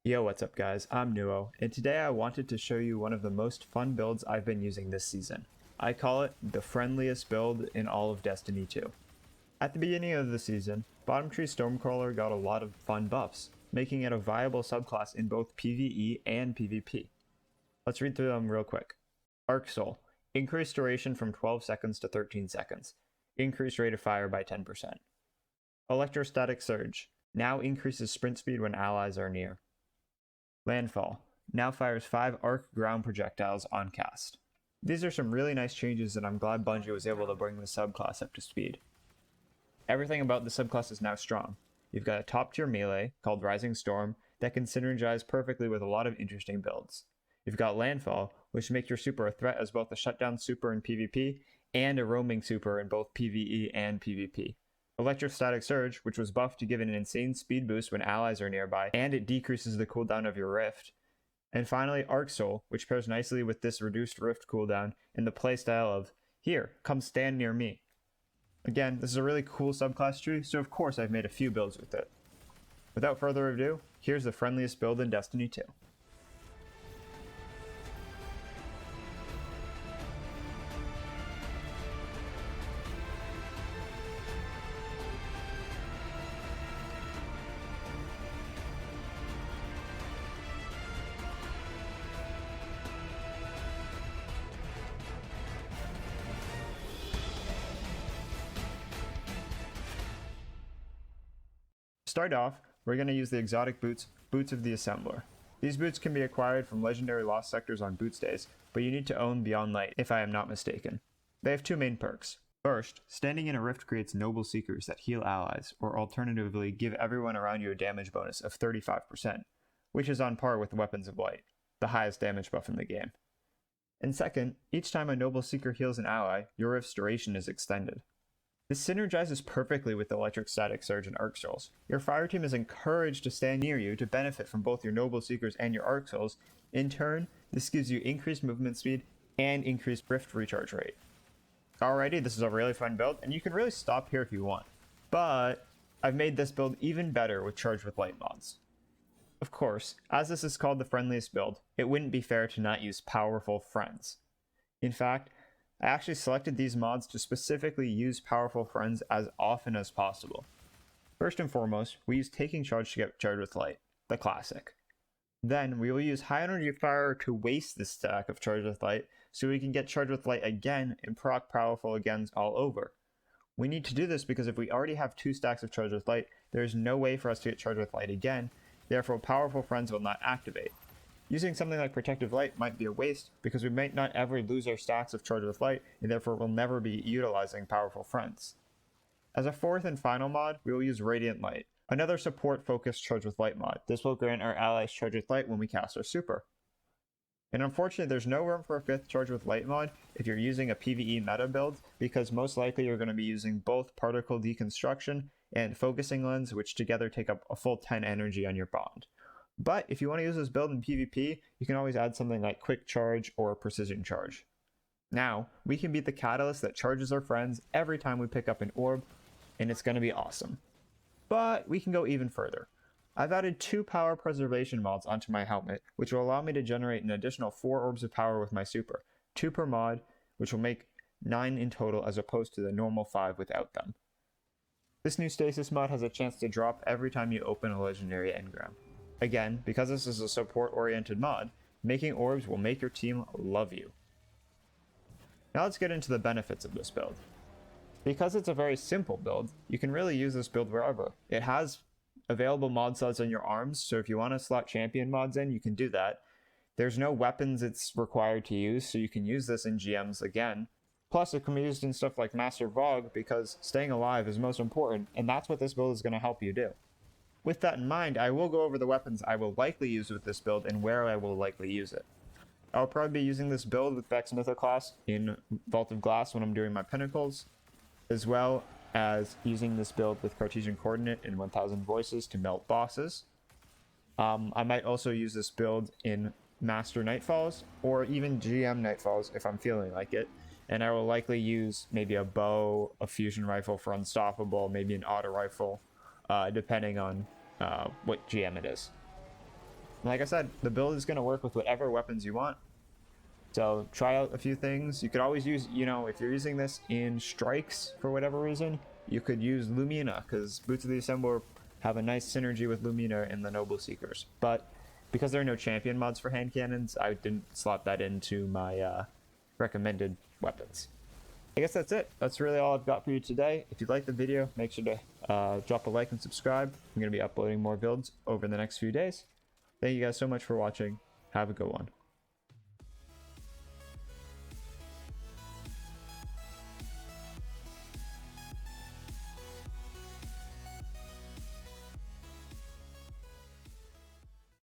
Yo, what's up guys, I'm Nuo, and today I wanted to show you one of the most fun builds I've been using this season. I call it the friendliest build in all of Destiny 2. At the beginning of the season, Bottom Tree Stormcrawler got a lot of fun buffs, making it a viable subclass in both PvE and PvP. Let's read through them real quick. Arc Soul, increased duration from 12 seconds to 13 seconds, increased rate of fire by 10%. Electrostatic Surge, now increases sprint speed when allies are near. Landfall, now fires 5 arc ground projectiles on cast. These are some really nice changes and I'm glad Bungie was able to bring the subclass up to speed. Everything about the subclass is now strong. You've got a top tier melee, called Rising Storm, that can synergize perfectly with a lot of interesting builds. You've got Landfall, which makes your super a threat as both a shutdown super in PvP and a roaming super in both PvE and PvP. Electrostatic Surge, which was buffed to give it an insane speed boost when allies are nearby, and it decreases the cooldown of your Rift. And finally, Arc Soul, which pairs nicely with this reduced Rift cooldown in the playstyle of, here, come stand near me. Again, this is a really cool subclass tree, so of course I've made a few builds with it. Without further ado, here's the friendliest build in Destiny 2. To start off, we're going to use the exotic boots, Boots of the Assembler. These boots can be acquired from legendary lost sectors on boots days, but you need to own Beyond Light, if I am not mistaken. They have two main perks. First, standing in a rift creates Noble Seekers that heal allies, or alternatively give everyone around you a damage bonus of 35%, which is on par with Weapons of Light, the highest damage buff in the game. And second, each time a Noble Seeker heals an ally, your rift's duration is extended. This synergizes perfectly with Electrostatic Surge and Arc Souls. Your fire team is encouraged to stand near you to benefit from both your Noble Seekers and your Arc Souls. In turn, this gives you increased movement speed and increased Rift recharge rate. Alrighty, this is a really fun build, and you can really stop here if you want. But I've made this build even better with Charged with Light mods. Of course, as this is called the friendliest build, it wouldn't be fair to not use powerful friends. In fact, I actually selected these mods to specifically use powerful friends as often as possible. First and foremost, we use Taking Charge to get Charged with Light, the classic. Then we will use High Energy Fire to waste this stack of Charged with Light so we can get Charged with Light again and proc powerful again all over. We need to do this because if we already have 2 stacks of Charged with Light, there is no way for us to get Charged with Light again, therefore powerful friends will not activate. Using something like Protective Light might be a waste because we might not ever lose our stacks of Charged with Light and therefore will never be utilizing powerful friends. As a fourth and final mod, we will use Radiant Light, another support focused Charged with Light mod. This will grant our allies Charged with Light when we cast our super. And unfortunately there's no room for a 5th Charged with Light mod if you're using a PvE meta build because most likely you're going to be using both Particle Deconstruction and Focusing Lens, which together take up a full 10 energy on your bond. But if you want to use this build in PvP, you can always add something like Quick Charge or Precision Charge. Now, we can beat the Catalyst that charges our friends every time we pick up an orb, and it's going to be awesome. But we can go even further. I've added 2 power preservation mods onto my helmet, which will allow me to generate an additional 4 orbs of power with my super, 2 per mod, which will make 9 in total as opposed to the normal 5 without them. This new stasis mod has a chance to drop every time you open a legendary engram. Again, because this is a support-oriented mod, making orbs will make your team love you. Now let's get into the benefits of this build. Because it's a very simple build, you can really use this build wherever. It has available mod slots on your arms, so if you want to slot champion mods in, you can do that. There's no weapons it's required to use, so you can use this in GMs again. Plus, it can be used in stuff like Master Vogue because staying alive is most important, and that's what this build is going to help you do. With that in mind, I will go over the weapons I will likely use with this build and where I will likely use it. I'll probably be using this build with Vex Mythoclast in Vault of Glass when I'm doing my Pinnacles, as well as using this build with Cartesian Coordinate in 1000 Voices to melt bosses. I might also use this build in Master Nightfalls, or even GM Nightfalls if I'm feeling like it, and I will likely use maybe a bow, a fusion rifle for Unstoppable, maybe an auto rifle, depending on what GM it is. Like I said, the build is going to work with whatever weapons you want. So try out a few things. You could always use, you know, if you're using this in strikes for whatever reason, you could use Lumina, because Boots of the Assembler have a nice synergy with Lumina in the Noble Seekers. But because there are no champion mods for hand cannons, I didn't slot that into my recommended weapons. I guess that's it. That's really all I've got for you today. If you liked the video, make sure to drop a like and subscribe. I'm going to be uploading more builds over the next few days. Thank you guys so much for watching. Have a good one.